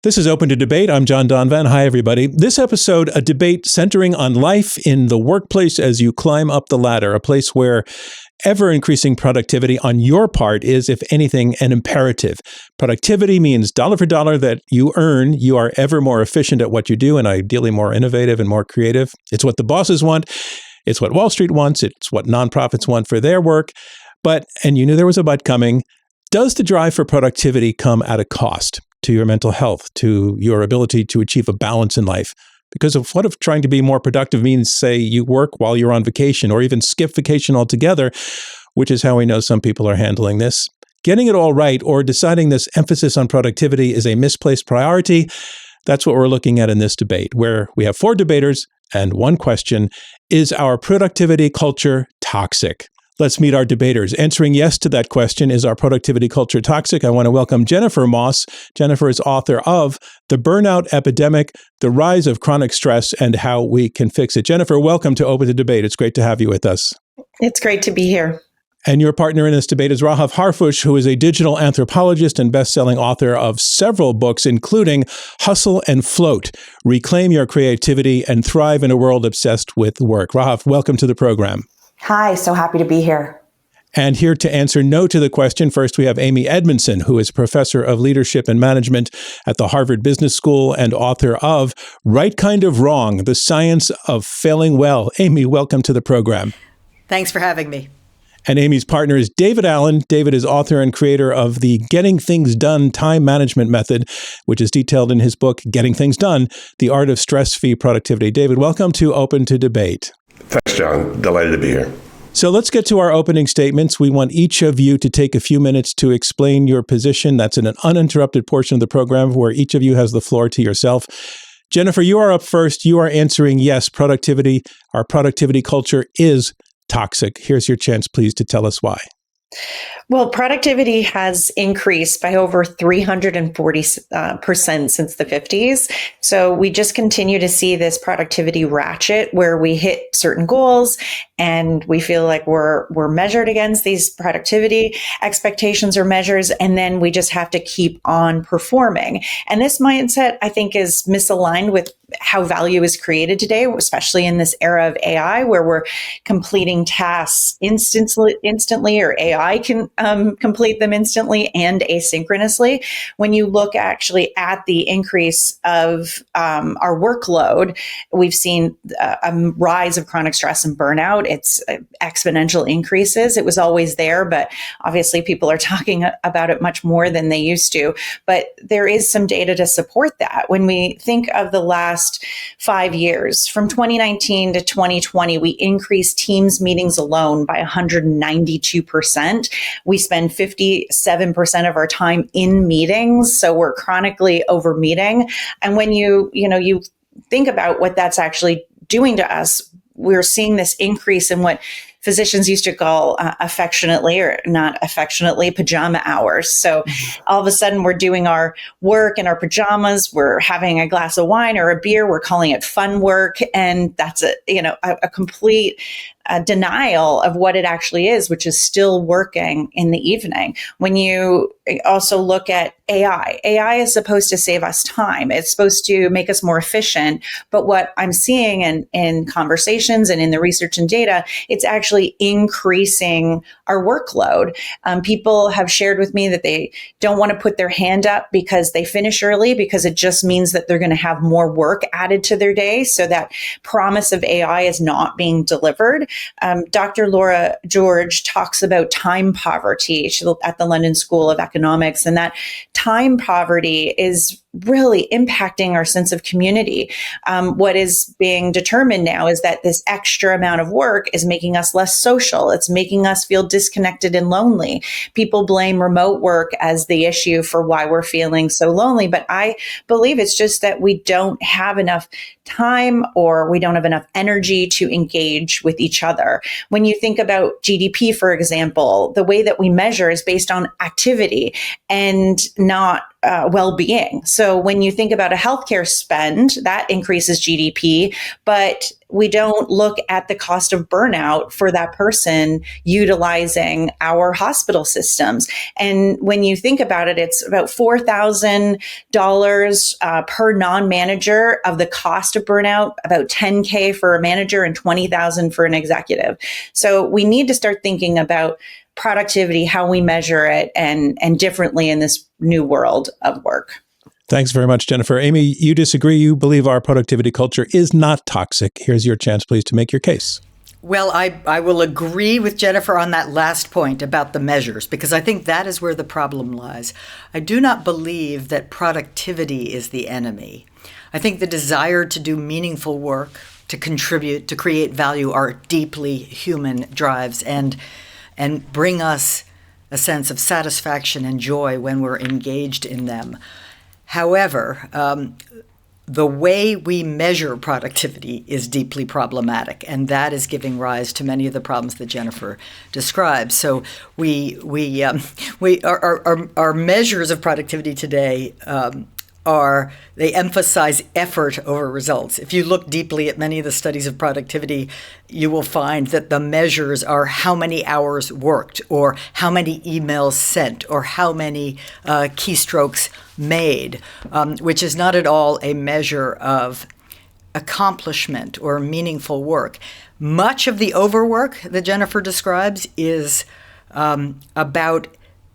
This is Open to Debate. I'm John Donvan. Hi, everybody. This episode, a debate centering on life in the workplace as you climb up the ladder, a place where ever-increasing productivity on your part is, if anything, an imperative. Productivity means dollar for dollar that you earn, you are ever more efficient at what you do and ideally more innovative and more creative. It's what the bosses want. It's what Wall Street wants. It's what nonprofits want for their work. But, and you knew there was a but coming, does the drive for productivity come at a cost to your mental health, to your ability to achieve a balance in life? Because of what if trying to be more productive means, say, you work while you're on vacation or even skip vacation altogether, which is how we know some people are handling this. Getting it all right or deciding this emphasis on productivity is a misplaced priority. That's what we're looking at in this debate, where we have four debaters and one question: is our productivity culture toxic? Let's meet our debaters. Answering yes to that question, is our productivity culture toxic? I want to welcome Jennifer Moss. Jennifer is author of The Burnout Epidemic, The Rise of Chronic Stress and How We Can Fix It. Jennifer, welcome to Open to Debate. It's great to have you with us. It's great to be here. And your partner in this debate is Rahaf Harfoush, who is a digital anthropologist and best-selling author of several books, including Hustle and Float, Reclaim Your Creativity and Thrive in a World Obsessed with Work. Rahaf, welcome to the program. Hi, so happy to be here. And here to answer no to the question, first we have Amy Edmondson, who is professor of leadership and management at the Harvard Business School and author of Right Kind of Wrong, The Science of Failing Well. Amy, welcome to the program. Thanks for having me. And Amy's partner is David Allen. David is author and creator of the Getting Things Done Time Management Method, which is detailed in his book, Getting Things Done, The Art of Stress-Free Productivity. David, welcome to Open to Debate. Thanks, John. Delighted to be here. So let's get to our opening statements. We want each of you to take a few minutes to explain your position. That's in an uninterrupted portion of the program where each of you has the floor to yourself. Jennifer, you are up first. You are answering yes, productivity. Our productivity culture is toxic. Here's your chance, please, to tell us why. Well, productivity has increased by over 340% since the 50s. So we just continue to see this productivity ratchet where we hit certain goals and we feel like we're measured against these productivity expectations or measures, and then we just have to keep on performing. And this mindset, I think, is misaligned with how value is created today, especially in this era of AI, where we're completing tasks instantly, or AI can complete them instantly and asynchronously. When you look actually at the increase of our workload, we've seen a rise of chronic stress and burnout. It's exponential increases. It was always there, but obviously people are talking about it much more than they used to. But there is some data to support that. When we think of the last 5 years, from 2019 to 2020, we increased Teams meetings alone by 192%. We spend 57% of our time in meetings, so we're chronically over meeting. And when you think about what that's actually doing to us, we're seeing this increase in what physicians used to call affectionately, or not affectionately, pajama hours. So all of a sudden we're doing our work in our pajamas, we're having a glass of wine or a beer, we're calling it fun work. And that's a complete denial of what it actually is, which is still working in the evening. When you also look at AI is supposed to save us time. It's supposed to make us more efficient. But what I'm seeing in conversations and in the research and data, it's actually increasing our workload. People have shared with me that they don't want to put their hand up because they finish early, because it just means that they're going to have more work added to their day. So that promise of AI is not being delivered. Dr. Laura George talks about time poverty. She's at the London School of Economics, and that time poverty is really impacting our sense of community. What is being determined now is that this extra amount of work is making us less social. It's making us feel disconnected and lonely. People blame remote work as the issue for why we're feeling so lonely, but I believe it's just that we don't have enough time, or we don't have enough energy to engage with each other. When you think about GDP, for example, the way that we measure is based on activity and not well-being. So when you think about a healthcare spend, that increases GDP, but we don't look at the cost of burnout for that person utilizing our hospital systems. And when you think about it, it's about $4,000 per non-manager of the cost of burnout, about $10K for a manager and $20,000 for an executive. So we need to start thinking about productivity, how we measure it, and differently in this new world of work. Thanks very much, Jennifer. Amy, you disagree. You believe our productivity culture is not toxic. Here's your chance, please, to make your case. Well, I will agree with Jennifer on that last point about the measures, because I think that is where the problem lies. I do not believe that productivity is the enemy. I think the desire to do meaningful work, to contribute, to create value are deeply human drives and bring us a sense of satisfaction and joy when we're engaged in them. However, the way we measure productivity is deeply problematic, and that is giving rise to many of the problems that Jennifer describes. So our measures of productivity today they emphasize effort over results. If you look deeply at many of the studies of productivity, you will find that the measures are how many hours worked, or how many emails sent, or how many keystrokes made, which is not at all a measure of accomplishment or meaningful work. Much of the overwork that Jennifer describes is about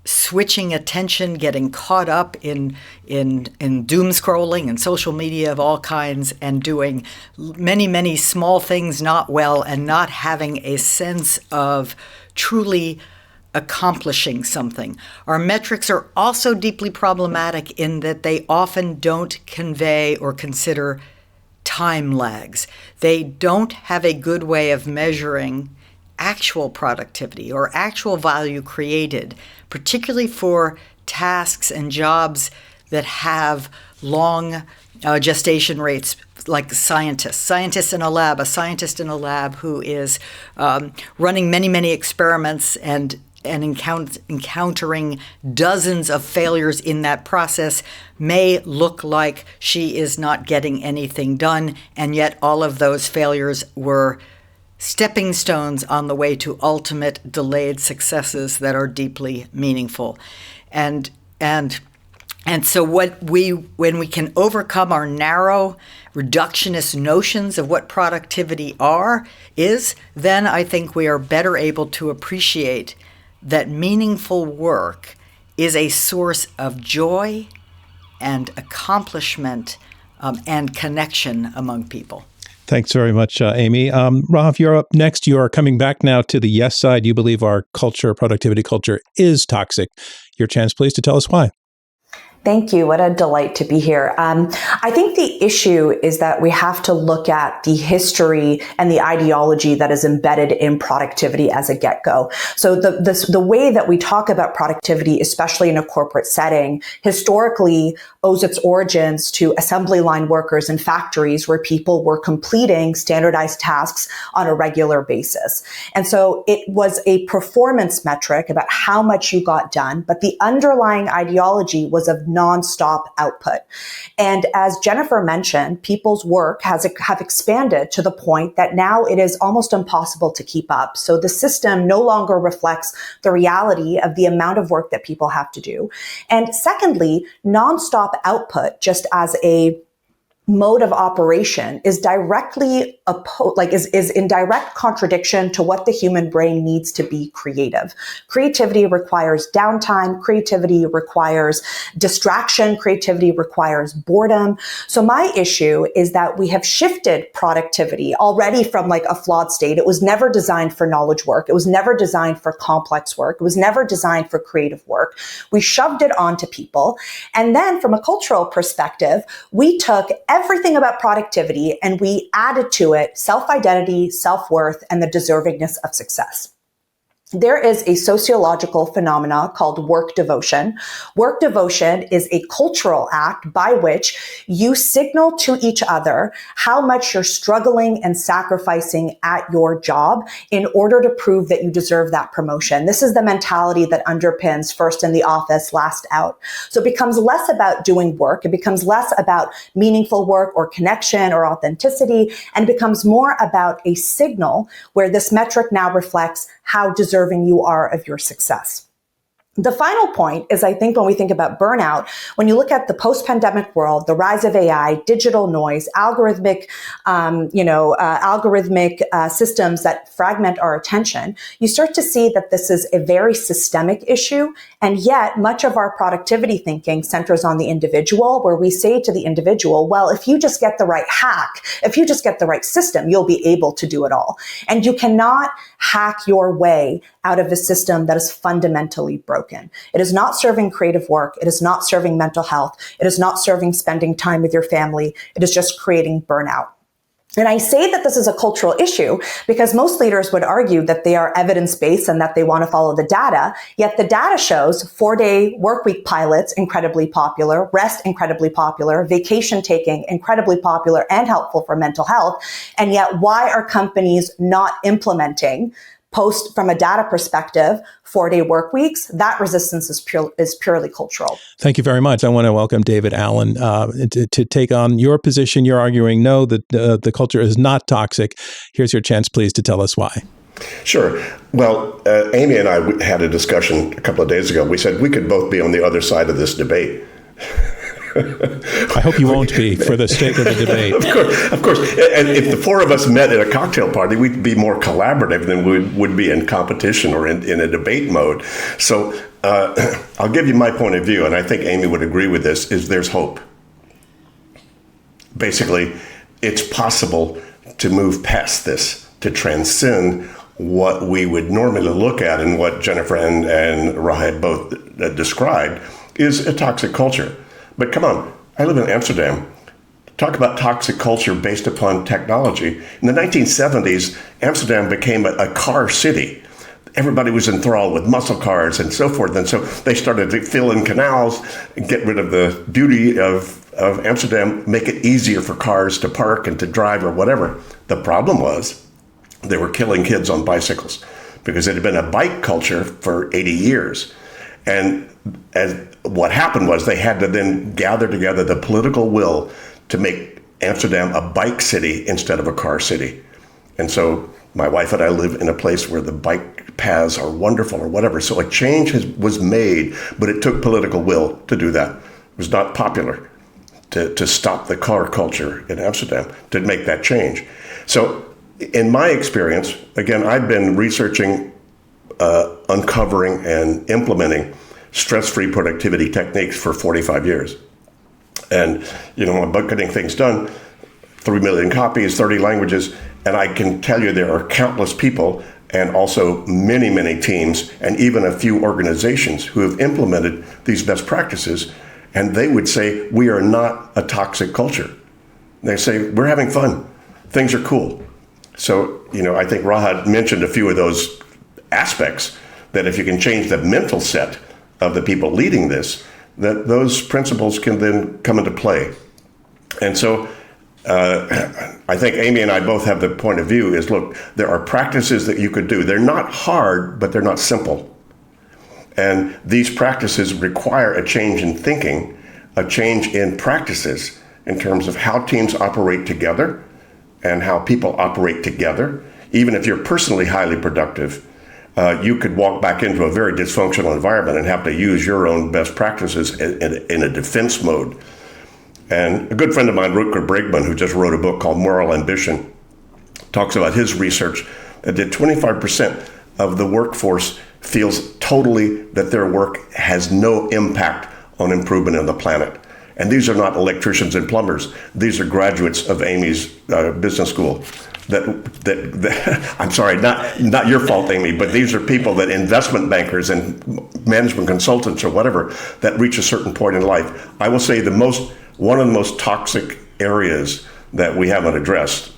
switching attention, getting caught up in doom scrolling and social media of all kinds, and doing many, many small things not well, and not having a sense of truly accomplishing something. Our metrics are also deeply problematic in that they often don't convey or consider time lags. They don't have a good way of measuring actual productivity or actual value created, particularly for tasks and jobs that have long gestation rates, like scientists in a lab. A scientist in a lab who is running many, many experiments and encountering dozens of failures in that process may look like she is not getting anything done, and yet all of those failures were stepping stones on the way to ultimate delayed successes that are deeply meaningful. And so when we can overcome our narrow reductionist notions of what productivity is, then I think we are better able to appreciate that meaningful work is a source of joy and accomplishment and connection among people. Thanks very much, Amy. Rahaf, you're up next. You are coming back now to the yes side. You believe our productivity culture, is toxic. Your chance, please, to tell us why. Thank you. What a delight to be here. I think the issue is that we have to look at the history and the ideology that is embedded in productivity as a get-go. So the way that we talk about productivity, especially in a corporate setting, historically owes its origins to assembly line workers in factories where people were completing standardized tasks on a regular basis. And so it was a performance metric about how much you got done, but the underlying ideology was of nonstop output. And as Jennifer mentioned, people's work have expanded to the point that now it is almost impossible to keep up. So the system no longer reflects the reality of the amount of work that people have to do. And secondly, nonstop output, just as a mode of operation, is directly is in direct contradiction to what the human brain needs to be creative. Creativity requires downtime. Creativity requires distraction. Creativity requires boredom. So my issue is that we have shifted productivity already from like a flawed state. It was never designed for knowledge work. It was never designed for complex work. It was never designed for creative work. We shoved it onto people. And then from a cultural perspective, we took everything about productivity and we added to it self-identity, self-worth, and the deservingness of success. There is a sociological phenomena called work devotion. Work devotion is a cultural act by which you signal to each other how much you're struggling and sacrificing at your job in order to prove that you deserve that promotion. This is the mentality that underpins first in the office, last out. So it becomes less about doing work. It becomes less about meaningful work or connection or authenticity, and becomes more about a signal where this metric now reflects how deserving you are of your success. The final point is, I think when we think about burnout, when you look at the post-pandemic world, the rise of AI, digital noise, algorithmic systems that fragment our attention, you start to see that this is a very systemic issue. And yet much of our productivity thinking centers on the individual, where we say to the individual, well, if you just get the right hack, if you just get the right system, you'll be able to do it all. And you cannot hack your way out of a system that is fundamentally broken. It is not serving creative work. It is not serving mental health. It is not serving spending time with your family. It is just creating burnout. And I say that this is a cultural issue because most leaders would argue that they are evidence-based and that they want to follow the data. Yet the data shows 4-day workweek pilots incredibly popular, rest incredibly popular, vacation taking incredibly popular and helpful for mental health. And yet why are companies not implementing from a data perspective, 4-day work weeks? That resistance is purely cultural. Thank you very much. I want to welcome David Allen to take on your position. You're arguing no, that the culture is not toxic. Here's your chance, please, to tell us why. Sure. Well, Amy and I had a discussion a couple of days ago. We said we could both be on the other side of this debate. I hope you won't be, for the sake of the debate. Of course. And if the four of us met at a cocktail party, we'd be more collaborative than we would be in competition or in a debate mode. So I'll give you my point of view, and I think Amy would agree with this, is there's hope. Basically, it's possible to move past this, to transcend what we would normally look at, and what Jennifer and Rahaf both described is a toxic culture. But come on, I live in Amsterdam. Talk about toxic culture based upon technology. In the 1970s, Amsterdam became a car city. Everybody was enthralled with muscle cars and so forth. And so they started to fill in canals, get rid of the beauty of Amsterdam, make it easier for cars to park and to drive or whatever. The problem was they were killing kids on bicycles because it had been a bike culture for 80 years. And what happened was they had to then gather together the political will to make Amsterdam a bike city instead of a car city. And so my wife and I live in a place where the bike paths are wonderful or whatever. So a change was made, but it took political will to do that. It was not popular to stop the car culture in Amsterdam, to make that change. So in my experience, again, I've been researching, uncovering and implementing stress-free productivity techniques for 45 years. And, I'm getting things done, 3 million copies, 30 languages, and I can tell you there are countless people and also many, many teams and even a few organizations who have implemented these best practices, and they would say, we are not a toxic culture. They say, we're having fun. Things are cool. So, I think Rahaf mentioned a few of those aspects, that if you can change the mental set of the people leading this, that those principles can then come into play. And so I think Amy and I both have the point of view is, look, there are practices that you could do. They're not hard, but they're not simple. And these practices require a change in thinking, a change in practices in terms of how teams operate together and how people operate together. Even if you're personally highly productive, you could walk back into a very dysfunctional environment and have to use your own best practices in a defense mode. And a good friend of mine, Rutger Bregman, who just wrote a book called Moral Ambition, talks about his research that 25% of the workforce feels totally that their work has no impact on improvement in the planet. And these are not electricians and plumbers. These are graduates of Amy's business school. I'm sorry, not your fault, Amy, but these are people that investment bankers and management consultants or whatever that reach a certain point in life. I will say one of the most toxic areas that we haven't addressed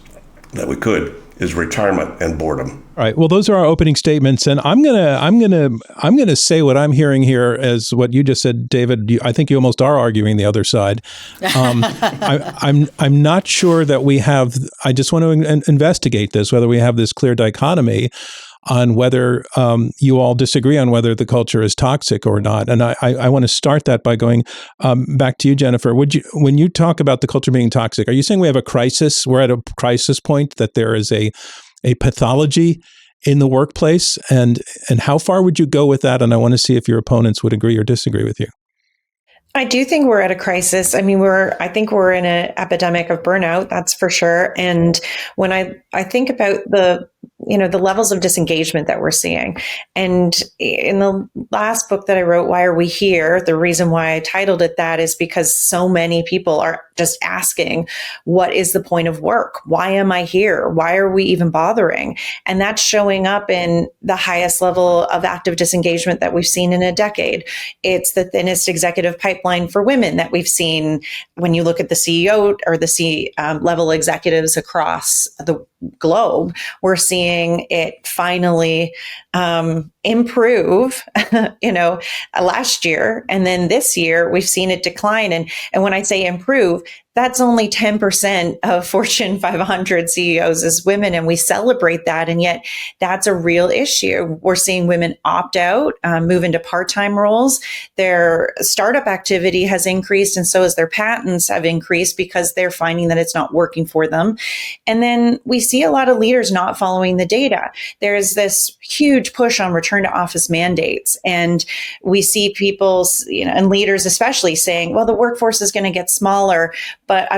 that we could is retirement and boredom. All right. Well, those are our opening statements, and I'm gonna say what I'm hearing here as what you just said, David. I think you almost are arguing the other side. I'm not sure that we have. I just want to investigate this, whether we have this clear dichotomy on whether you all disagree on whether the culture is toxic or not. And I want to start that by going back to you, Jennifer. When you talk about the culture being toxic, are you saying we have a crisis? We're at a crisis point, that there is a pathology in the workplace? And how far would you go with that? And I want to see if your opponents would agree or disagree with you. I do think we're at a crisis. I mean, I think we're in an epidemic of burnout, that's for sure. And when I think about the levels of disengagement that we're seeing, and in the last book that I wrote, Why Are We Here? The reason why I titled it that is because so many people are just asking, what is the point of work? Why am I here? Why are we even bothering? And that's showing up in the highest level of active disengagement that we've seen in a decade. It's the thinnest executive pipeline for women that we've seen when you look at the CEO or the C-level executives across the globe. We're seeing it finally improve, last year. And then this year, we've seen it decline. And when I say improve, that's only 10% of Fortune 500 CEOs as women, and we celebrate that. And yet that's a real issue. We're seeing women opt out, move into part-time roles. Their startup activity has increased, and so as their patents have increased because they're finding that it's not working for them. And then we see a lot of leaders not following the data. There's this huge push on return to office mandates. And we see people, and leaders especially, saying, well, the workforce is going to get smaller, but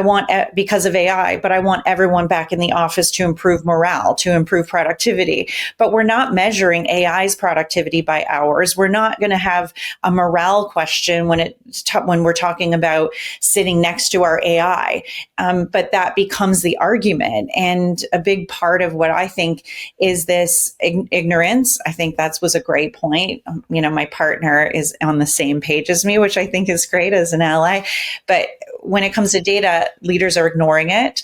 because of AI, but I want everyone back in the office to improve morale, to improve productivity. But we're not measuring AI's productivity by hours. We're not going to have a morale question when we're talking about sitting next to our AI. But that becomes the argument. And a big part of what I think is this ignorance. I think that was a great point. My partner is on the same page as me, which I think is great as an ally. But when it comes to data, leaders are ignoring it.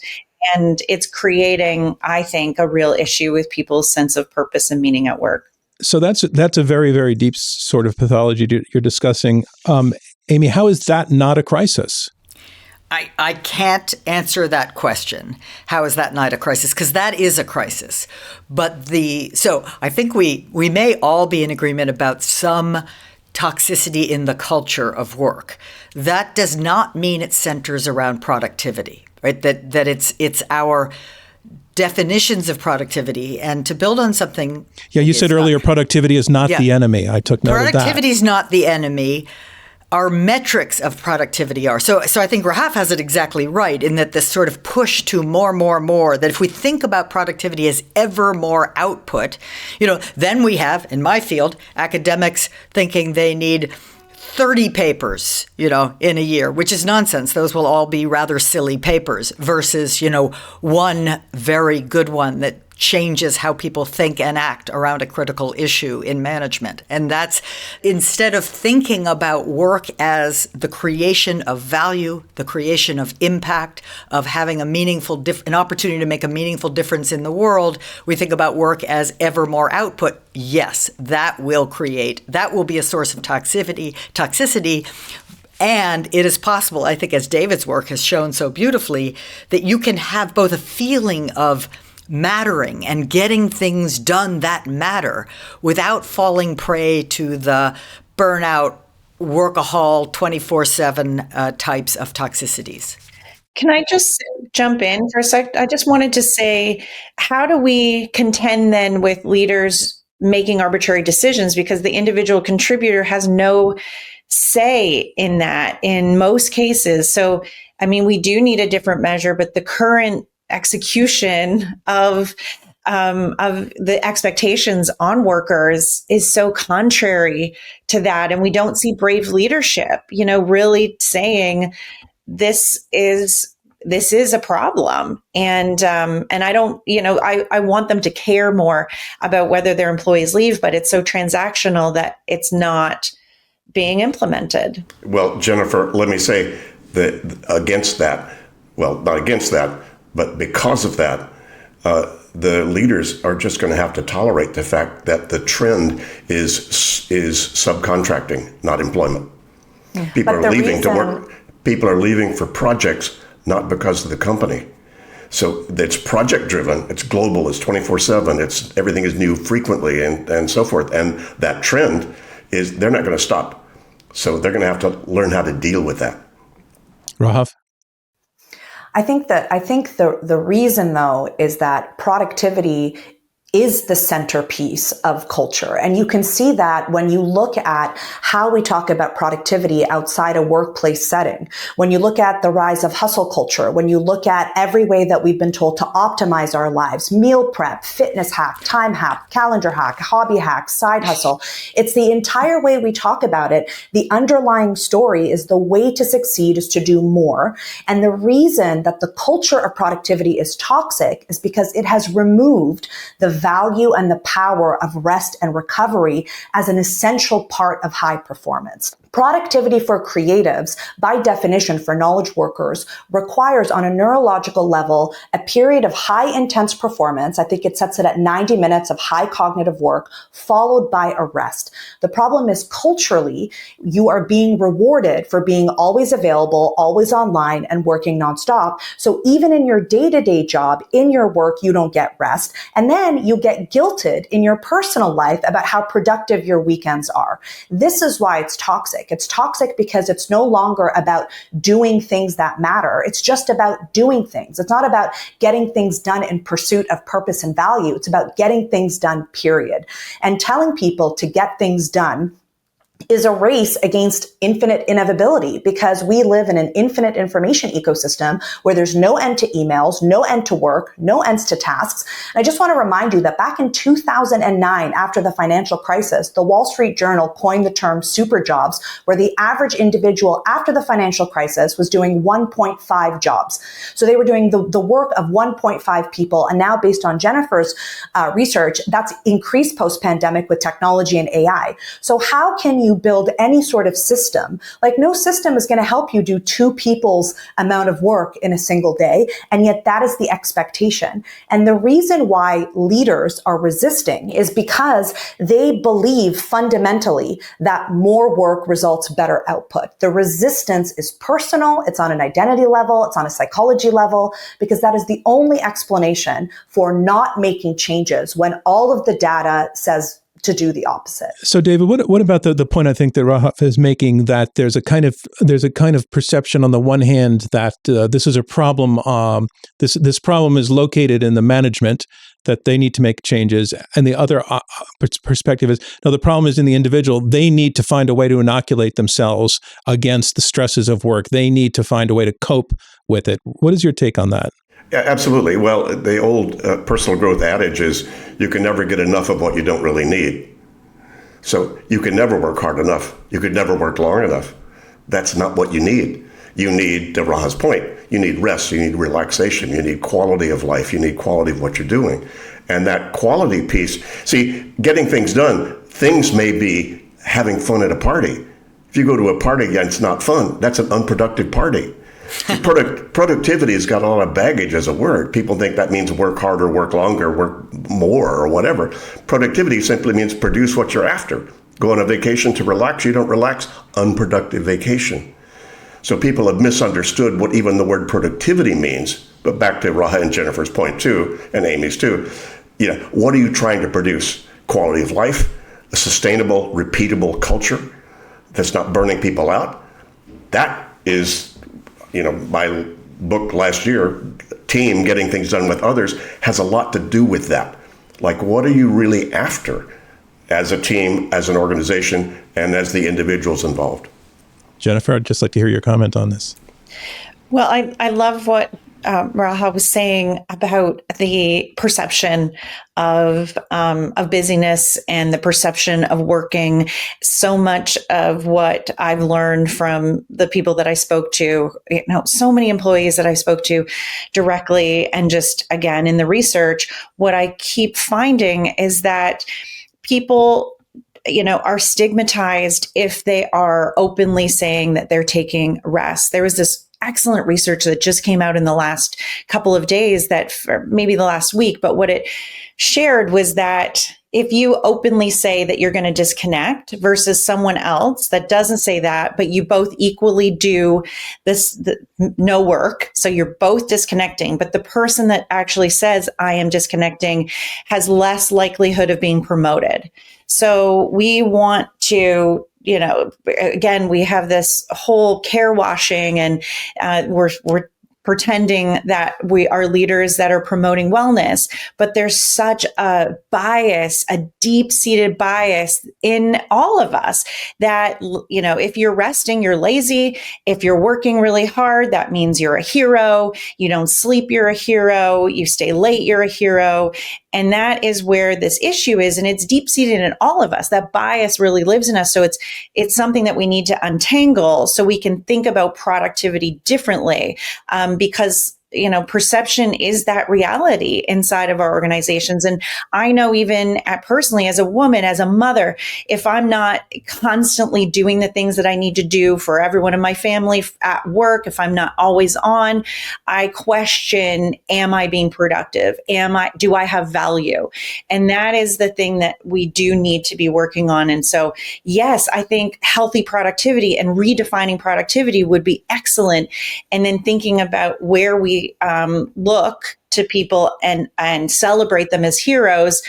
And it's creating, I think, a real issue with people's sense of purpose and meaning at work. So that's a very, very deep sort of pathology you're discussing. Amy, how is that not a crisis? I can't answer that question. How is that not a crisis? Because that is a crisis. So I think we may all be in agreement about some toxicity in the culture of work. That does not mean it centers around productivity, right? That it's our definitions of productivity. And to build on something. Yeah, you said earlier, productivity is not the enemy. I took note of that. Productivity is not the enemy. Our metrics of productivity are. So I think Rahaf has it exactly right in that this sort of push to more, that if we think about productivity as ever more output, then we have, in my field, academics thinking they need 30 papers, in a year, which is nonsense. Those will all be rather silly papers versus, one very good one that changes how people think and act around a critical issue in management. And that's, instead of thinking about work as the creation of value, the creation of impact, of having an opportunity to make a meaningful difference in the world, we think about work as ever more output. Yes, that will be a source of toxicity. And it is possible, I think, as David's work has shown so beautifully, that you can have both a feeling of mattering and getting things done that matter without falling prey to the burnout, workahol, 24/7 types of toxicities. Can I just jump in for a sec? I just wanted to say, how do we contend then with leaders making arbitrary decisions? Because the individual contributor has no say in that in most cases. So, we do need a different measure, but the current execution of the expectations on workers is so contrary to that. And we don't see brave leadership, really saying this is a problem. And I don't, I want them to care more about whether their employees leave, but it's so transactional that it's not being implemented. Well, Jennifer, let me say that against that, well, not against that, but because of that, the leaders are just going to have to tolerate the fact that the trend is subcontracting, not employment. People are leaving to work. People are leaving for projects, not because of the company. So it's project driven, it's global, it's 24/7, it's everything is new frequently and so forth. And that trend is they're not going to stop. So they're going to have to learn how to deal with that. Rahaf? I think the reason though is that productivity is the centerpiece of culture. And you can see that when you look at how we talk about productivity outside a workplace setting. When you look at the rise of hustle culture, when you look at every way that we've been told to optimize our lives, meal prep, fitness hack, time hack, calendar hack, hobby hack, side hustle. It's the entire way we talk about it. The underlying story is the way to succeed is to do more. And the reason that the culture of productivity is toxic is because it has removed the value and the power of rest and recovery as an essential part of high performance. Productivity for creatives, by definition for knowledge workers, requires on a neurological level a period of high intense performance. I think it sets it at 90 minutes of high cognitive work, followed by a rest. The problem is culturally, you are being rewarded for being always available, always online, and working nonstop. So even in your day-to-day job, in your work, you don't get rest. And then you get guilted in your personal life about how productive your weekends are. This is why it's toxic. It's toxic because it's no longer about doing things that matter. It's just about doing things. It's not about getting things done in pursuit of purpose and value. It's about getting things done, period. And telling people to get things done is a race against infinite inevitability because we live in an infinite information ecosystem where there's no end to emails, no end to work, no ends to tasks. And I just want to remind you that back in 2009, after the financial crisis, the Wall Street Journal coined the term super jobs, where the average individual after the financial crisis was doing 1.5 jobs. So they were doing the work of 1.5 people. And now based on Jennifer's research, that's increased post-pandemic with technology and AI. So how can you build any sort of system? Like no system is going to help you do 2 people's amount of work in a single day. And yet that is the expectation. And the reason why leaders are resisting is because they believe fundamentally that more work results better output. The resistance is personal. It's on an identity level. It's on a psychology level, because that is the only explanation for not making changes when all of the data says to do the opposite. So, David, what about the point I think that Rahaf is making, that there's a kind of perception on the one hand that this is a problem. This problem is located in the management, that they need to make changes, and the other perspective is no, the problem is in the individual. They need to find a way to inoculate themselves against the stresses of work. They need to find a way to cope with it. What is your take on that? Yeah, absolutely. Well, the old personal growth adage is you can never get enough of what you don't really need. So you can never work hard enough. You could never work long enough. That's not what you need. You need, to Rahaf's point, you need rest, you need relaxation, you need quality of life, you need quality of what you're doing. And that quality piece, see, getting things done, things may be having fun at a party. If you go to a party and it's not fun, that's an unproductive party. Productivity has got a lot of baggage as a word. People think that means work harder, work longer, work more, or whatever. Productivity simply means produce what you're after. Go on a vacation to relax, you don't relax, unproductive vacation. So people have misunderstood what even the word productivity means. But back to Rahaf and Jennifer's point too, and Amy's too, what are you trying to produce? Quality of life, a sustainable, repeatable culture that's not burning people out. That is, my book last year, Team, Getting Things Done with Others, has a lot to do with that. Like, what are you really after as a team, as an organization, and as the individuals involved? Jennifer, I'd just like to hear your comment on this. Well, I love what Rahaf was saying about the perception of busyness and the perception of working. So much of what I've learned from the people that I spoke to, so many employees that I spoke to directly, and just again in the research, what I keep finding is that people are stigmatized if they are openly saying that they're taking rest. There was this excellent research that just came out in the last couple of days, or maybe the last week, but what it shared was that if you openly say that you're going to disconnect versus someone else that doesn't say that, but you both equally do no work, so you're both disconnecting, but the person that actually says, I am disconnecting, has less likelihood of being promoted. So we want to, again, we have this whole care washing, and we're pretending that we are leaders that are promoting wellness, but there's such a bias, a deep-seated bias in all of us that, if you're resting, you're lazy. If you're working really hard, that means you're a hero. You don't sleep, you're a hero. You stay late, you're a hero. And that is where this issue is. And it's deep-seated in all of us. That bias really lives in us. So it's something that we need to untangle so we can think about productivity differently. Because perception is that reality inside of our organizations. And I know even personally as a woman, as a mother, if I'm not constantly doing the things that I need to do for everyone in my family at work, if I'm not always on, I question, am I being productive? Do I have value? And that is the thing that we do need to be working on. And so, yes, I think healthy productivity and redefining productivity would be excellent. And then thinking about where we look to people and celebrate them as heroes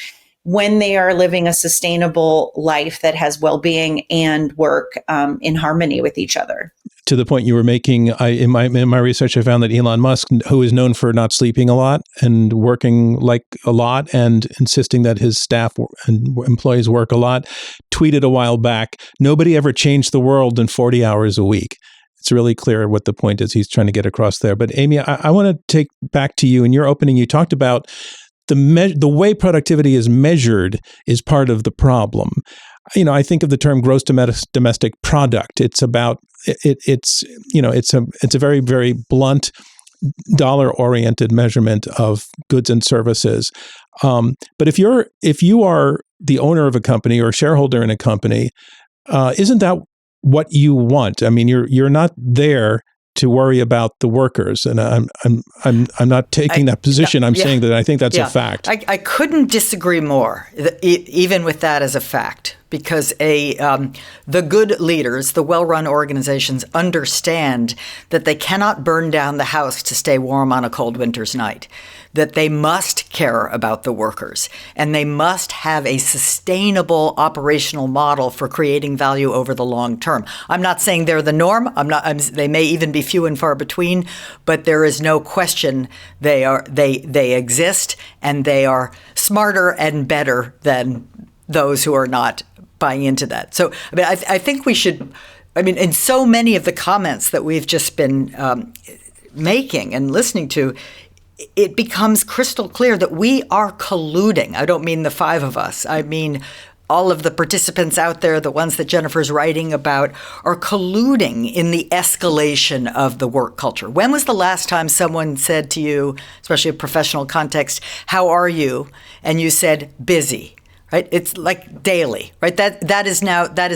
when they are living a sustainable life that has well-being and work in harmony with each other. To the point you were making, in my research, I found that Elon Musk, who is known for not sleeping a lot and working like a lot and insisting that his staff and employees work a lot, tweeted a while back, "Nobody ever changed the world in 40 hours a week." It's really clear what the point is he's trying to get across there. But Amy, I want to take back to you. In your opening, you talked about the way productivity is measured is part of the problem. I think of the term gross domestic product. It's about it's a very, very blunt, dollar-oriented measurement of goods and services. But if you are the owner of a company or a shareholder in a company, isn't that what you want? I mean, you're not there to worry about the workers, and I'm not taking that position. I'm saying that I think that's a fact. I couldn't disagree more, even with that as a fact, because the good leaders, the well-run organizations, understand that they cannot burn down the house to stay warm on a cold winter's night, that they must care about the workers, and they must have a sustainable operational model for creating value over the long term. I'm not saying they're the norm. They may even be few and far between, but there is no question they exist, and they are smarter and better than those who are not buying into that. So, I think we should. In so many of the comments that we've just been making and listening to, it becomes crystal clear that we are colluding. I don't mean the five of us. I mean all of the participants out there, the ones that Jennifer's writing about, are colluding in the escalation of the work culture. When was the last time someone said to you, especially in a professional context, "How are you?" and you said, "Busy"? Right? It's like daily, right? That is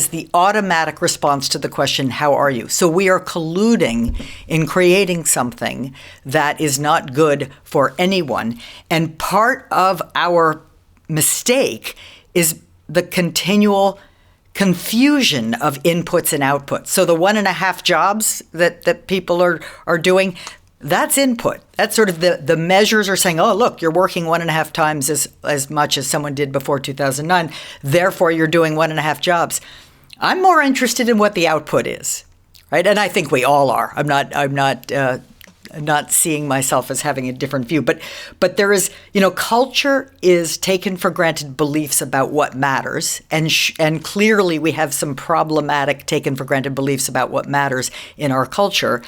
the automatic response to the question, "How are you?" So we are colluding in creating something that is not good for anyone. And part of our mistake is the continual confusion of inputs and outputs. So the 1.5 jobs that people are doing, that's input. That's sort of the measures are saying, oh, look, you're working 1.5 times as much as someone did before 2009. Therefore, you're doing 1.5 jobs. I'm more interested in what the output is, right? And I think we all are. I'm not seeing myself as having a different view. But there is, culture is taken for granted beliefs about what matters. And clearly we have some problematic taken for granted beliefs about what matters in our culture.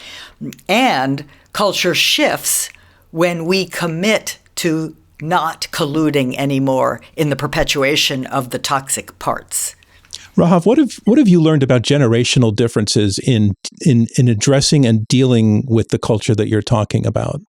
And culture shifts when we commit to not colluding anymore in the perpetuation of the toxic parts. Rahaf, what have you learned about generational differences in addressing and dealing with the culture that you're talking about?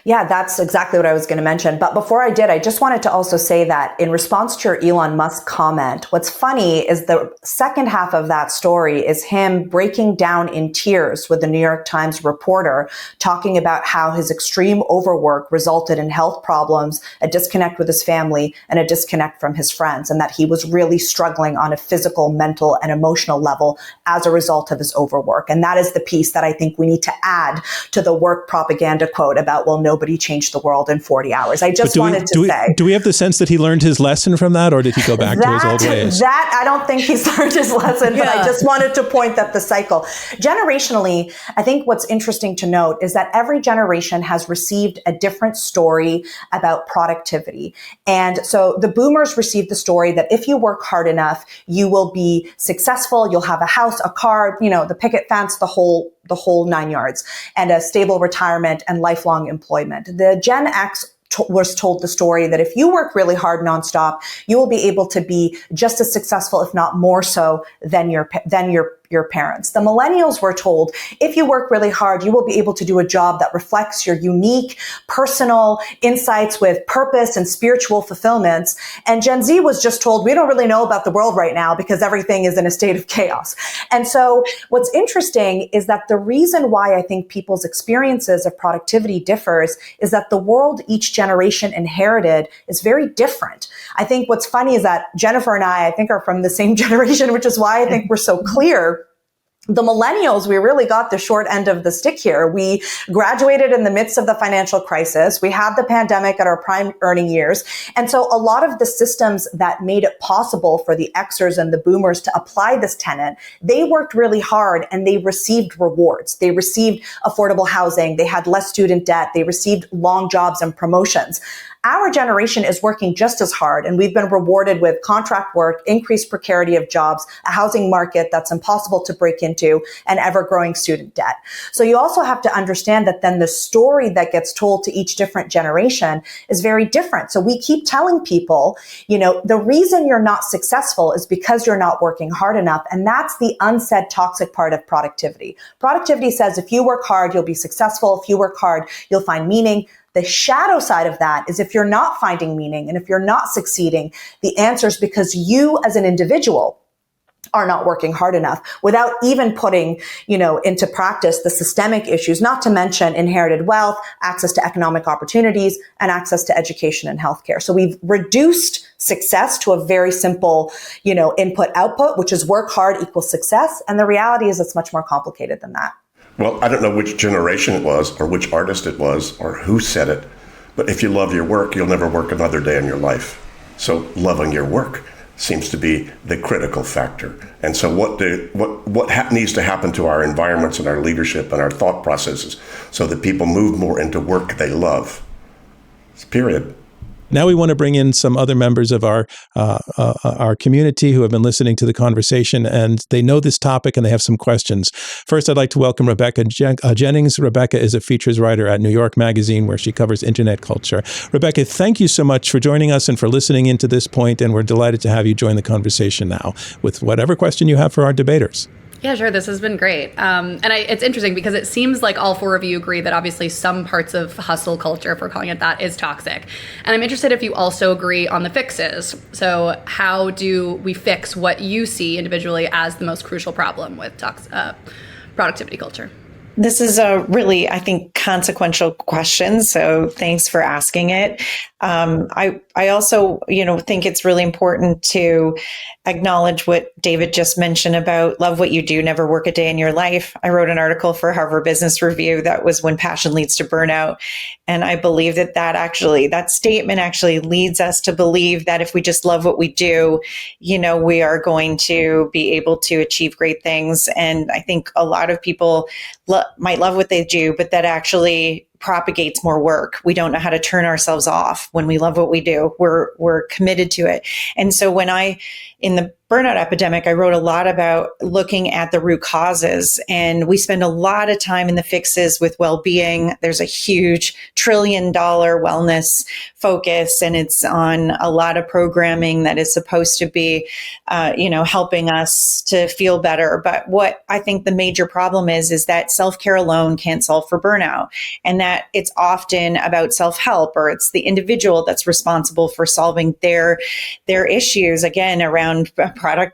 Yeah, that's exactly what I was going to mention. But before I did, I just wanted to also say that in response to your Elon Musk comment, what's funny is the second half of that story is him breaking down in tears with the New York Times reporter, talking about how his extreme overwork resulted in health problems, a disconnect with his family, and a disconnect from his friends, and that he was really struggling on a physical, mental, and emotional level as a result of his overwork. And that is the piece that I think we need to add to the work propaganda quote about, well, nobody changed the world in 40 hours. I just wanted to say. Do we have the sense that he learned his lesson from that, or did he go back to his old ways? That, I don't think he's learned his lesson, but I just wanted to point that the cycle. Generationally, I think what's interesting to note is that every generation has received a different story about productivity. And so the boomers received the story that if you work hard enough, you will be successful, you'll have a house, a car, the picket fence, the whole 9 yards, and a stable retirement and lifelong employment. The Gen X was told the story that if you work really hard nonstop, you will be able to be just as successful, if not more so, than your parents. The millennials were told, if you work really hard, you will be able to do a job that reflects your unique personal insights with purpose and spiritual fulfillments. And Gen Z was just told, we don't really know about the world right now because everything is in a state of chaos. And so what's interesting is that the reason why I think people's experiences of productivity differs is that the world each generation inherited is very different. I think what's funny is that Jennifer and I think, are from the same generation, which is why I think we're so clear. The millennials, we really got the short end of the stick here. We graduated in the midst of the financial crisis. We had the pandemic at our prime earning years. And so a lot of the systems that made it possible for the Xers and the boomers to apply this tenet, they worked really hard and they received rewards. They received affordable housing. They had less student debt. They received long jobs and promotions. Our generation is working just as hard, and we've been rewarded with contract work, increased precarity of jobs, a housing market that's impossible to break into, and ever-growing student debt. So you also have to understand that then the story that gets told to each different generation is very different. So we keep telling people, the reason you're not successful is because you're not working hard enough, and that's the unsaid toxic part of productivity. Productivity says if you work hard, you'll be successful. If you work hard, you'll find meaning. The shadow side of that is if you're not finding meaning and if you're not succeeding, the answer is because you as an individual are not working hard enough without even putting, into practice the systemic issues, not to mention inherited wealth, access to economic opportunities, and access to education and healthcare. So we've reduced success to a very simple, input output, which is work hard equals success. And the reality is it's much more complicated than that. Well, I don't know which generation it was or which artist it was or who said it, but if you love your work, you'll never work another day in your life. So loving your work seems to be the critical factor. And so what needs to happen to our environments and our leadership and our thought processes so that people move more into work they love? Period. Now we want to bring in some other members of our community who have been listening to the conversation, and they know this topic and they have some questions. First, I'd like to welcome Rebecca Jennings. Rebecca is a features writer at New York Magazine, where she covers internet culture. Rebecca, thank you so much for joining us and for listening into this point, and we're delighted to have you join the conversation now with whatever question you have for our debaters. Yeah, sure. This has been great. It's interesting because it seems like all four of you agree that obviously some parts of hustle culture, if we're calling it that, is toxic. And I'm interested if you also agree on the fixes. So how do we fix what you see individually as the most crucial problem with productivity culture? This is a really, I think, consequential question. So thanks for asking it. I also, think it's really important to acknowledge what David just mentioned about love what you do, never work a day in your life. I wrote an article for Harvard Business Review that was When Passion Leads to Burnout. And I believe that statement actually leads us to believe that if we just love what we do, we are going to be able to achieve great things. And I think a lot of people might love what they do, but that actually propagates more work. We don't know how to turn ourselves off when we love what we do. We're committed to it. And so when in the burnout epidemic, I wrote a lot about looking at the root causes, and we spend a lot of time in the fixes with well-being. There's a huge $1 trillion wellness focus, and it's on a lot of programming that is supposed to be, helping us to feel better. But what I think the major problem is that self-care alone can't solve for burnout, and that it's often about self-help, or it's the individual that's responsible for solving their issues, again, around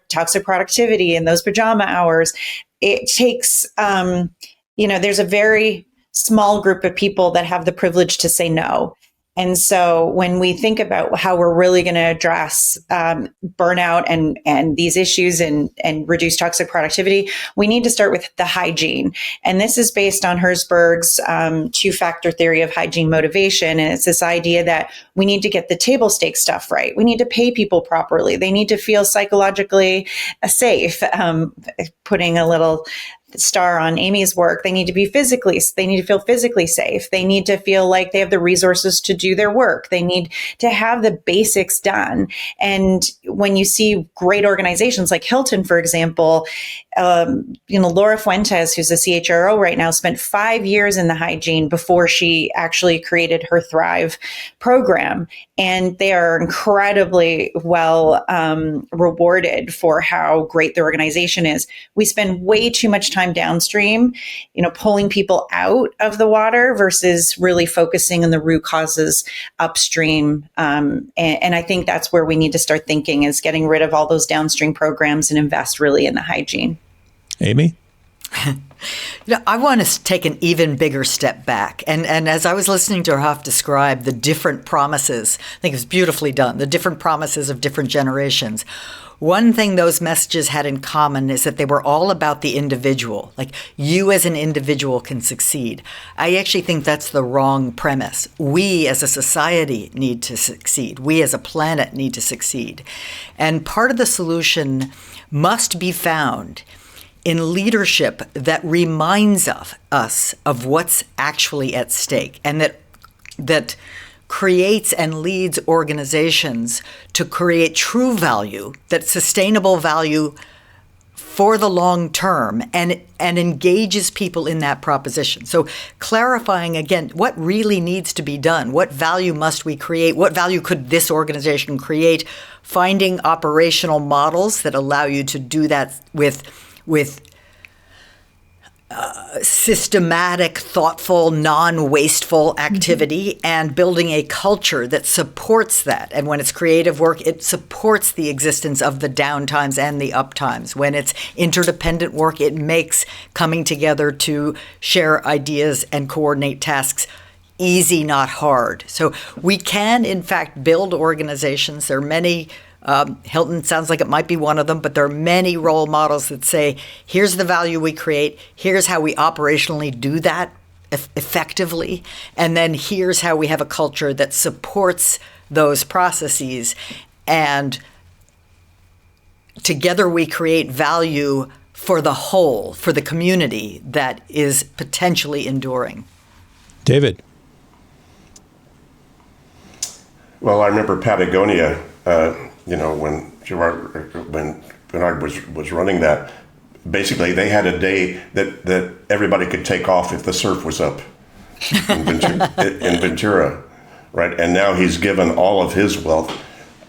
toxic productivity and those pajama hours. It takes, there's a very small group of people that have the privilege to say no. And so when we think about how we're really going to address burnout and these issues and reduce toxic productivity, we need to start with the hygiene. And this is based on Herzberg's two-factor theory of hygiene motivation. And it's this idea that we need to get the table stakes stuff right. We need to pay people properly. They need to feel psychologically safe. Putting a little star on Amy's work. They need to feel physically safe. They need to feel like they have the resources to do their work. They need to have the basics done. And when you see great organizations like Hilton, for example, Laura Fuentes, who's a CHRO right now, spent 5 years in the hygiene before she actually created her Thrive program. And they are incredibly well rewarded for how great their organization is. We spend way too much time downstream, pulling people out of the water versus really focusing on the root causes upstream. And I think that's where we need to start thinking, is getting rid of all those downstream programs and invest really in the hygiene. Amy? I want to take an even bigger step back. And as I was listening to Rahaf describe the different promises, I think it was beautifully done, the different promises of different generations. One thing those messages had in common is that they were all about the individual. Like, you as an individual can succeed. I actually think that's the wrong premise. We as a society need to succeed. We as a planet need to succeed. And part of the solution must be found in leadership that reminds us of what's actually at stake, and that creates and leads organizations to create true value, that sustainable value for the long term, and engages people in that proposition. So clarifying again what really needs to be done, what value must we create, what value could this organization create, finding operational models that allow you to do that with systematic, thoughtful, non-wasteful activity, and building a culture that supports that. And when it's creative work, it supports the existence of the downtimes and the uptimes. When it's interdependent work, it makes coming together to share ideas and coordinate tasks easy, not hard. So we can, in fact, build organizations. There are many. Hilton sounds like it might be one of them, but there are many role models that say, here's the value we create, here's how we operationally do that effectively, and then here's how we have a culture that supports those processes, and together we create value for the whole, for the community that is potentially enduring. David. Well, I remember Patagonia, when Bernard was running that, basically they had a day that everybody could take off if the surf was up in Ventura, right? And now he's given all of his wealth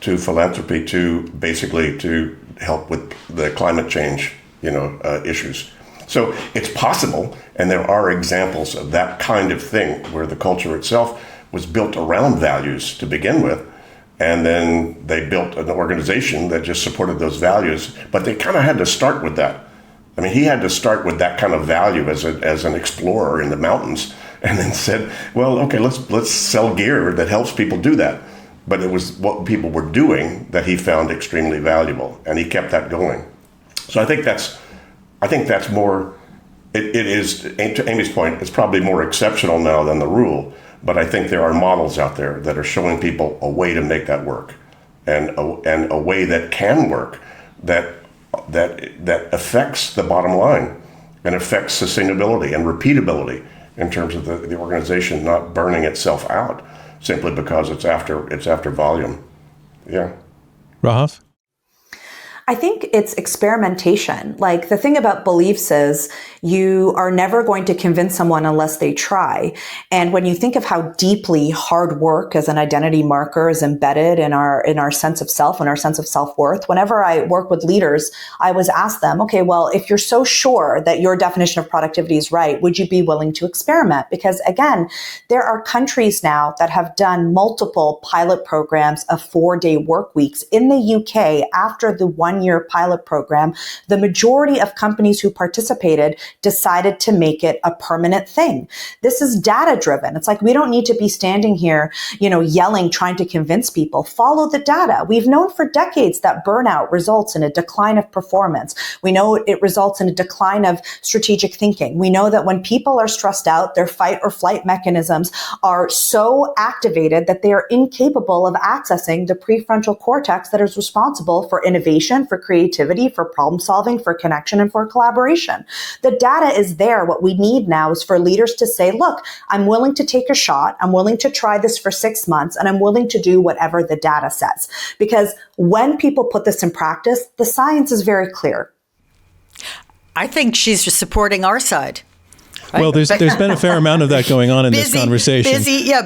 to philanthropy to help with the climate change, issues. So it's possible, and there are examples of that kind of thing where the culture itself was built around values to begin with. And then they built an organization that just supported those values, but they kind of had to start with that. I mean, he had to start with that kind of value as an explorer in the mountains, and then said, well, okay, let's sell gear that helps people do that. But it was what people were doing that he found extremely valuable, and he kept that going. So I think that's more, it is, to Amy's point, it's probably more exceptional now than the rule. But I think there are models out there that are showing people a way to make that work, and a way that can work, that affects the bottom line and affects sustainability and repeatability in terms of the organization not burning itself out simply because it's after volume. Yeah. Rahaf? I think it's experimentation. Like, the thing about beliefs is you are never going to convince someone unless they try. And when you think of how deeply hard work as an identity marker is embedded in our sense of self and our sense of self-worth, whenever I work with leaders, I always ask them, okay, well, if you're so sure that your definition of productivity is right, would you be willing to experiment? Because again, there are countries now that have done multiple pilot programs of 4-day work weeks. In the UK, after the 1-year pilot program, the majority of companies who participated decided to make it a permanent thing. This is data driven. It's like, we don't need to be standing here, yelling, trying to convince people. Follow the data. We've known for decades that burnout results in a decline of performance. We know it results in a decline of strategic thinking. We know that when people are stressed out, their fight or flight mechanisms are so activated that they are incapable of accessing the prefrontal cortex that is responsible for innovation, for creativity, for problem solving, for connection, and for collaboration. The data is there. What we need now is for leaders to say, look, I'm willing to take a shot. I'm willing to try this for 6 months, and I'm willing to do whatever the data says. Because when people put this in practice, the science is very clear. I think she's just supporting our side. Right? Well, there's been a fair amount of that going on in this conversation.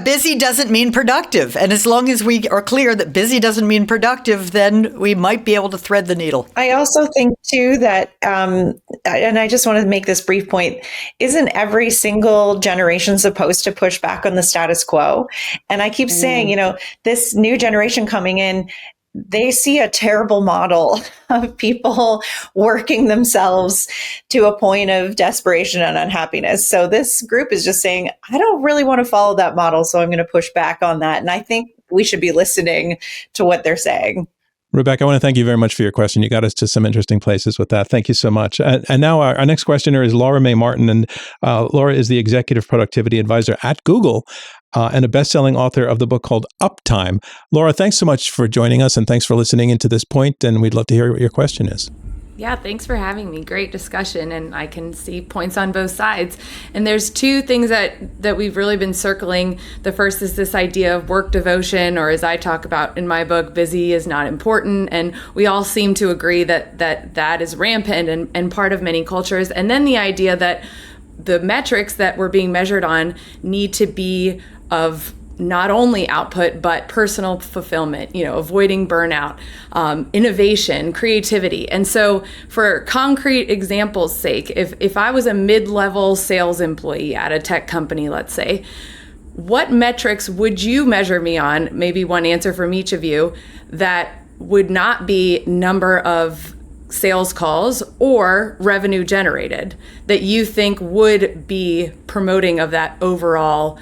Busy doesn't mean productive. And as long as we are clear that busy doesn't mean productive, then we might be able to thread the needle. I also think, too, that, and I just want to make this brief point, isn't every single generation supposed to push back on the status quo? And I keep saying, this new generation coming in, they see a terrible model of people working themselves to a point of desperation and unhappiness. So this group is just saying, I don't really want to follow that model, so I'm going to push back on that. And I think we should be listening to what they're saying. Rebecca, I want to thank you very much for your question. You got us to some interesting places with that. Thank you so much. And now our next questioner is Laura May Martin. And Laura is the Executive Productivity Advisor at Google and a best-selling author of the book called Uptime. Laura, thanks so much for joining us and thanks for listening into this point. And we'd love to hear what your question is. Yeah, thanks for having me. Great discussion, and I can see points on both sides. And there's two things that we've really been circling. The first is this idea of work devotion, or as I talk about in my book, busy is not important. And we all seem to agree that is rampant and part of many cultures. And then the idea that the metrics that we're being measured on need to be of not only output, but personal fulfillment, avoiding burnout, innovation, creativity. And so for concrete examples' sake, if I was a mid-level sales employee at a tech company, let's say, what metrics would you measure me on? Maybe one answer from each of you that would not be number of sales calls or revenue generated that you think would be promoting of that overall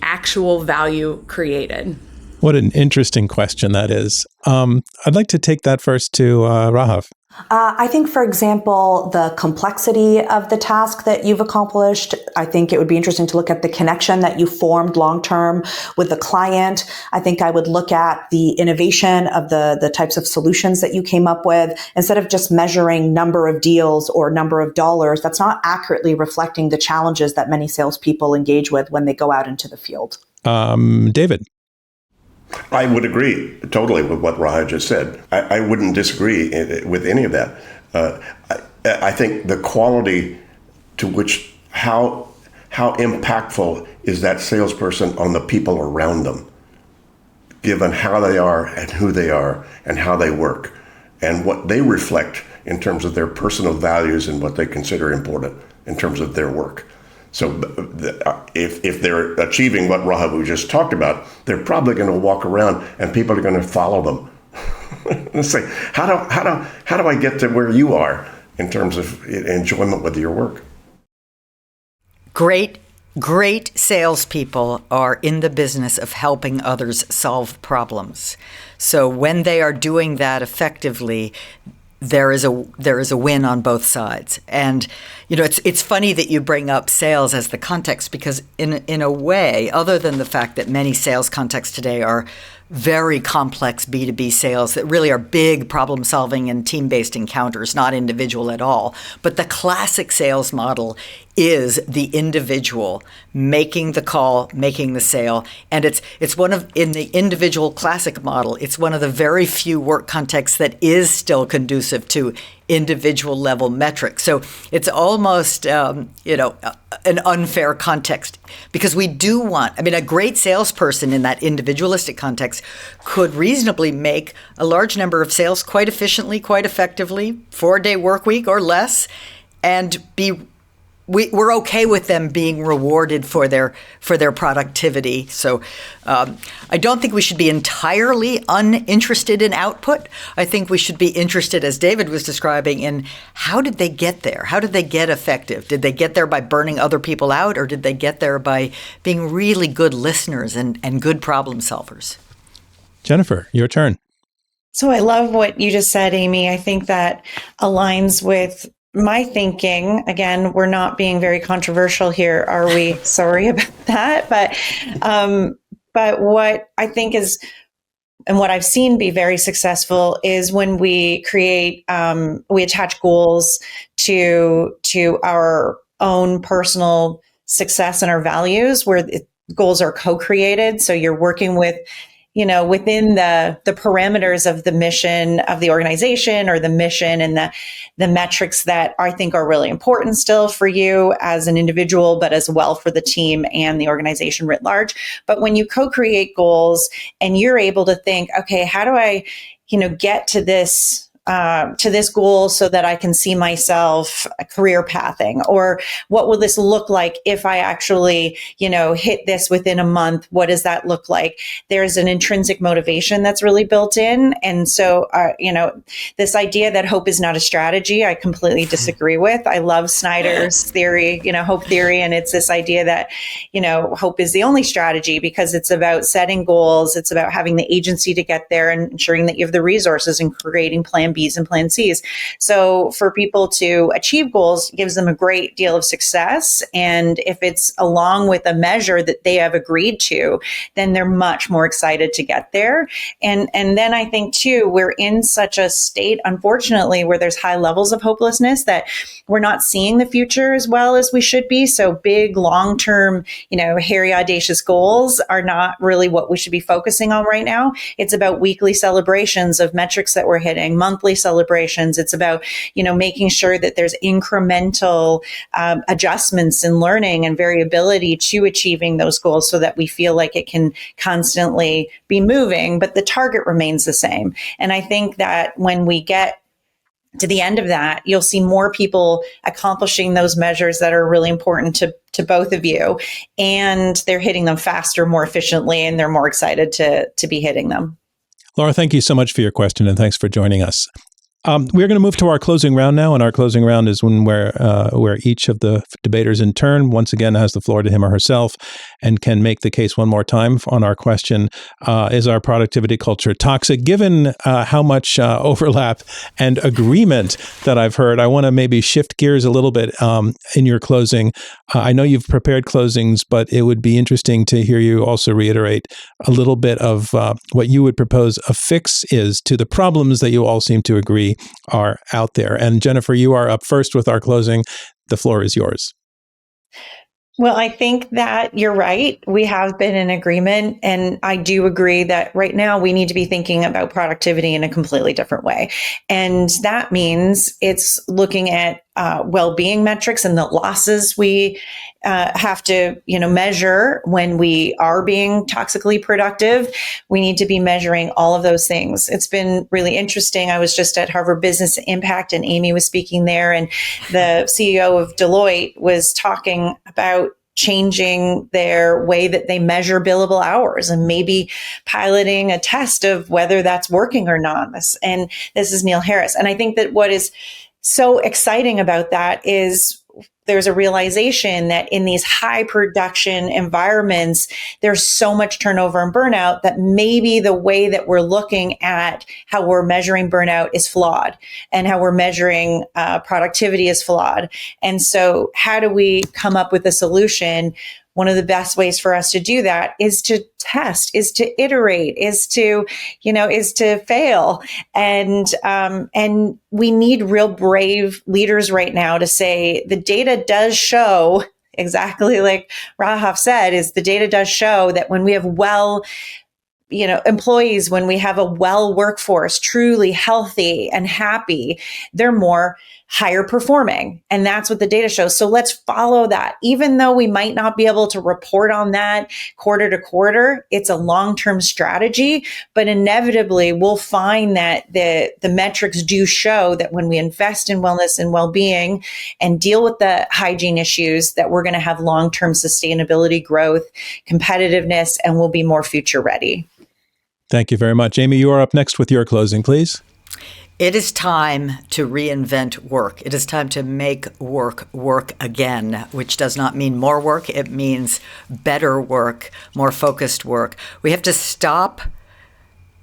actual value created? What an interesting question that is. I'd like to take that first to Rahaf. I think, for example, the complexity of the task that you've accomplished. I think it would be interesting to look at the connection that you formed long-term with the client. I think I would look at the innovation of the types of solutions that you came up with. Instead of just measuring number of deals or number of dollars, that's not accurately reflecting the challenges that many salespeople engage with when they go out into the field. David. I would agree totally with what Rahaf just said. I wouldn't disagree with any of that. I think the quality to which, how impactful is that salesperson on the people around them, given how they are and who they are and how they work and what they reflect in terms of their personal values and what they consider important in terms of their work. So if they're achieving what Rahaf just talked about, they're probably going to walk around and people are going to follow them and say, how do I get to where you are in terms of enjoyment with your work? Great salespeople are in the business of helping others solve problems. So when they are doing that effectively, there is a win on both sides. And, It's funny that you bring up sales as the context, because in a way, other than the fact that many sales contexts today are very complex B2B sales that really are big problem solving and team-based encounters, not individual at all. But the classic sales model is the individual making the call, making the sale. And in the individual classic model, it's one of the very few work contexts that is still conducive to individual level metrics. So it's almost, an unfair context, because we do want, a great salesperson in that individualistic context could reasonably make a large number of sales quite efficiently, quite effectively, 4-day work week or less, and we're okay with them being rewarded for their productivity. So I don't think we should be entirely uninterested in output. I think we should be interested, as David was describing, in how did they get there? How did they get effective? Did they get there by burning other people out, or did they get there by being really good listeners and good problem solvers? Jennifer, your turn. So I love what you just said, Amy. I think that aligns with my thinking. Again, we're not being very controversial here, are we? Sorry about that. But what I think is, and what I've seen be very successful, is when we create, we attach goals to our own personal success and our values, where goals are co-created. So you're working with, within the parameters of the mission of the organization, or the mission and the metrics that I think are really important still for you as an individual, but as well for the team and the organization writ large. But when you co-create goals and you're able to think, okay, how do I, get to this goal so that I can see myself career pathing, or what will this look like if I actually, hit this within a month? What does that look like? There's an intrinsic motivation that's really built in. And so, this idea that hope is not a strategy, I completely disagree with. I love Snyder's theory, hope theory. And it's this idea that, hope is the only strategy, because it's about setting goals. It's about having the agency to get there and ensuring that you have the resources and creating plan Bs and plan Cs. So for people to achieve goals gives them a great deal of success. And if it's along with a measure that they have agreed to, then they're much more excited to get there. And then I think too, we're in such a state, unfortunately, where there's high levels of hopelessness that we're not seeing the future as well as we should be. So big, long-term, hairy, audacious goals are not really what we should be focusing on right now. It's about weekly celebrations of metrics that we're hitting, monthly celebrations. It's about, making sure that there's incremental adjustments in learning and variability to achieving those goals, so that we feel like it can constantly be moving, but the target remains the same. And I think that when we get to the end of that, you'll see more people accomplishing those measures that are really important to both of you, and they're hitting them faster, more efficiently, and they're more excited to be hitting them. Laura, thank you so much for your question, and thanks for joining us. We're going to move to our closing round now, and our closing round is where each of the debaters in turn once again has the floor to him or herself and can make the case one more time on our question, is our productivity culture toxic? Given how much overlap and agreement that I've heard, I want to maybe shift gears a little bit in your closing. I know you've prepared closings, but it would be interesting to hear you also reiterate a little bit of what you would propose a fix is to the problems that you all seem to agree are out there. And Jennifer, you are up first with our closing. The floor is yours. Well, I think that you're right. We have been in agreement. And I do agree that right now we need to be thinking about productivity in a completely different way. And that means it's looking at well-being metrics and the losses we have to, measure when we are being toxically productive. We need to be measuring all of those things. It's been really interesting. I was just at Harvard Business Impact, and Amy was speaking there, and the CEO of Deloitte was talking about changing their way that they measure billable hours and maybe piloting a test of whether that's working or not. And this is Neil Harris. And I think that what is so exciting about that is there's a realization that in these high production environments, there's so much turnover and burnout that maybe the way that we're looking at how we're measuring burnout is flawed, and how we're measuring productivity is flawed. And so how do we come up with a solution? One of the best ways for us to do that is to test, is to iterate, is to fail. And we need real brave leaders right now to say the data does show, exactly like Rahaf said, is the data does show that when we have employees, when we have a well workforce, truly healthy and happy, they're more higher performing. And that's what the data shows. So let's follow that. Even though we might not be able to report on that quarter to quarter, it's a long-term strategy, but inevitably we'll find that the metrics do show that when we invest in wellness and well-being and deal with the hygiene issues, that we're going to have long-term sustainability growth, competitiveness, and we'll be more future ready. Thank you very much. Amy, you are up next with your closing, please. It is time to reinvent work. It is time to make work work again, which does not mean more work. It means better work, more focused work. We have to stop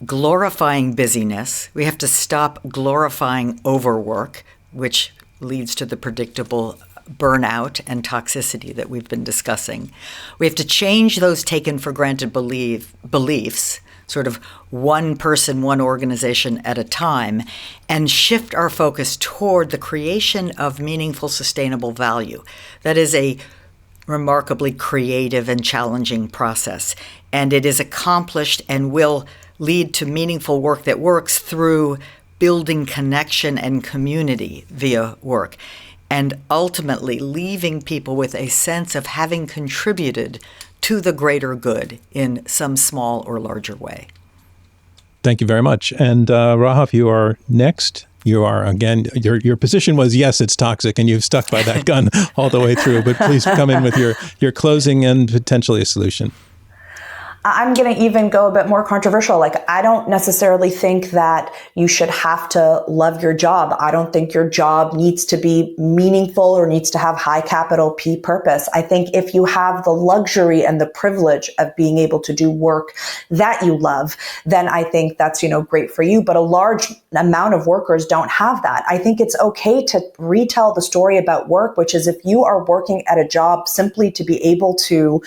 glorifying busyness. We have to stop glorifying overwork, which leads to the predictable burnout and toxicity that we've been discussing. We have to change those taken for granted beliefs, sort of one person, one organization at a time, and shift our focus toward the creation of meaningful, sustainable value. That is a remarkably creative and challenging process, and it is accomplished and will lead to meaningful work that works through building connection and community via work, and ultimately leaving people with a sense of having contributed to the greater good in some small or larger way. Thank you very much. And Rahaf, you are next. You are, again, your position was, yes, it's toxic, and you've stuck by that gun all the way through. But please come in with your closing and potentially a solution. I'm going to even go a bit more controversial. I don't necessarily think that you should have to love your job. I don't think your job needs to be meaningful or needs to have high capital P purpose. I think if you have the luxury and the privilege of being able to do work that you love, then I think that's, great for you. But a large amount of workers don't have that. I think it's okay to retell the story about work, which is if you are working at a job simply to be able to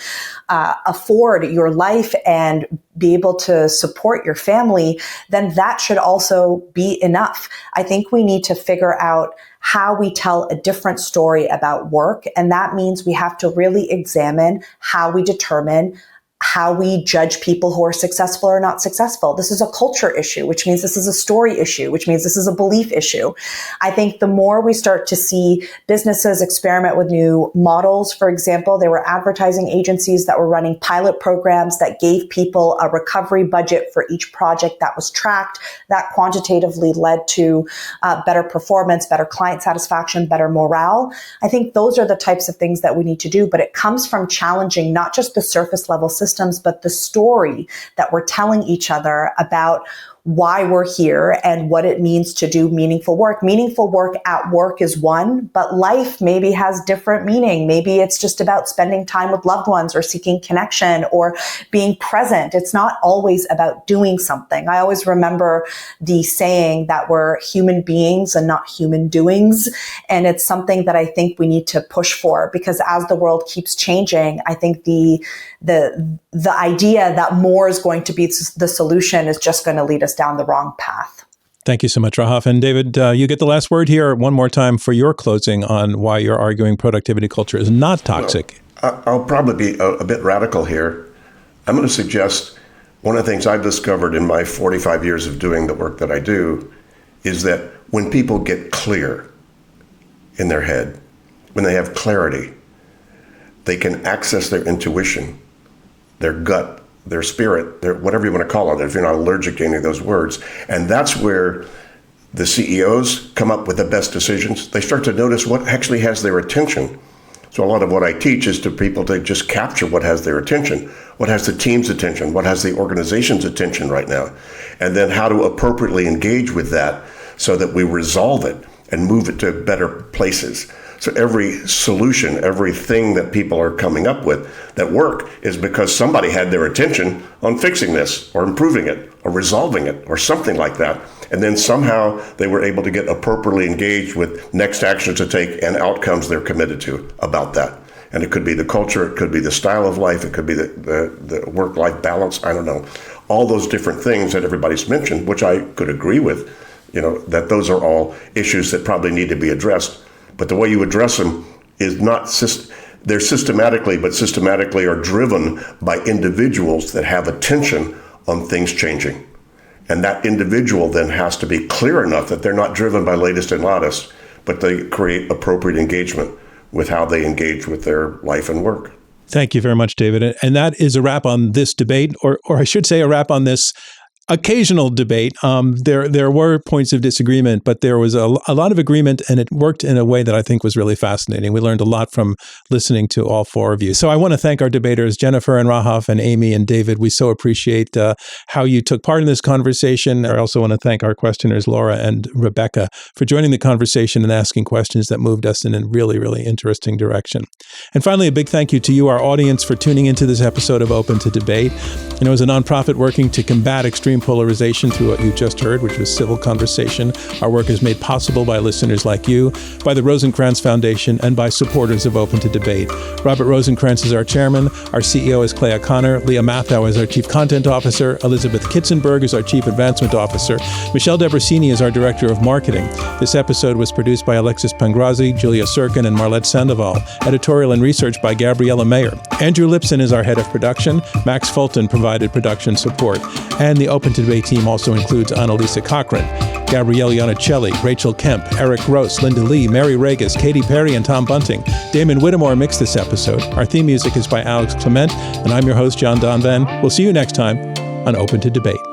afford your life and be able to support your family, then that should also be enough. I think we need to figure out how we tell a different story about work. And that means we have to really examine how we determine how we judge people who are successful or not successful. This is a culture issue, which means this is a story issue, which means this is a belief issue. I think the more we start to see businesses experiment with new models, for example, there were advertising agencies that were running pilot programs that gave people a recovery budget for each project that was tracked. That quantitatively led to better performance, better client satisfaction, better morale. I think those are the types of things that we need to do, but it comes from challenging not just the surface level systems, but the story that we're telling each other about why we're here and what it means to do meaningful work. Meaningful work at work is one, but life maybe has different meaning. Maybe it's just about spending time with loved ones or seeking connection or being present. It's not always about doing something. I always remember the saying that we're human beings and not human doings. And it's something that I think we need to push for, because as the world keeps changing, I think the idea that more is going to be the solution is just going to lead us down the wrong path. Thank you so much, Rahaf. And David, you get the last word here one more time for your closing on why you're arguing productivity culture is not toxic. Well, I'll probably be a bit radical here. I'm going to suggest one of the things I've discovered in my 45 years of doing the work that I do is that when people get clear in their head, when they have clarity, they can access their intuition, their gut, their spirit, their whatever you want to call it, if you're not allergic to any of those words. And that's where the CEOs come up with the best decisions. They start to notice what actually has their attention. So a lot of what I teach is to people to just capture what has their attention, what has the team's attention, what has the organization's attention right now, and then how to appropriately engage with that so that we resolve it and move it to better places. So every solution, everything that people are coming up with that work is because somebody had their attention on fixing this or improving it or resolving it or something like that. And then somehow they were able to get appropriately engaged with next actions to take and outcomes they're committed to about that. And it could be the culture, it could be the style of life, it could be the work-life balance, I don't know. All those different things that everybody's mentioned, which I could agree with, that those are all issues that probably need to be addressed. But the way you address them is not, they're systematically are driven by individuals that have attention on things changing. And that individual then has to be clear enough that they're not driven by latest and latest, but they create appropriate engagement with how they engage with their life and work. Thank you very much, David. And that is a wrap on this debate, or I should say a wrap on this occasional debate. There were points of disagreement, but there was a lot of agreement, and it worked in a way that I think was really fascinating. We learned a lot from listening to all four of you. So I want to thank our debaters, Jennifer and Rahaf and Amy and David. We so appreciate how you took part in this conversation. I also want to thank our questioners, Laura and Rebecca, for joining the conversation and asking questions that moved us in a really, really interesting direction. And finally, a big thank you to you, our audience, for tuning into this episode of Open to Debate. As a nonprofit working to combat extreme polarization through what you just heard, which was civil conversation, our work is made possible by listeners like you, by the Rosencrantz Foundation, and by supporters of Open to Debate. Robert Rosencrantz is our chairman. Our CEO is Clay O'Connor. Leah Mathau is our chief content officer. Elizabeth Kitzenberg is our chief advancement officer. Michelle Debrasini is our director of marketing. This episode was produced by Alexis Pangrazi, Julia Sirkin, and Marlette Sandoval. Editorial and research by Gabriella Mayer. Andrew Lipson is our head of production. Max Fulton provided production support. And the Open to Debate team also includes Annalisa Cochran, Gabrielle Iannicelli, Rachel Kemp, Eric Gross, Linda Lee, Mary Regas, Katy Perry, and Tom Bunting. Damon Whittemore mixed this episode. Our theme music is by Alex Clement, and I'm your host, John Donvan. We'll see you next time on Open to Debate.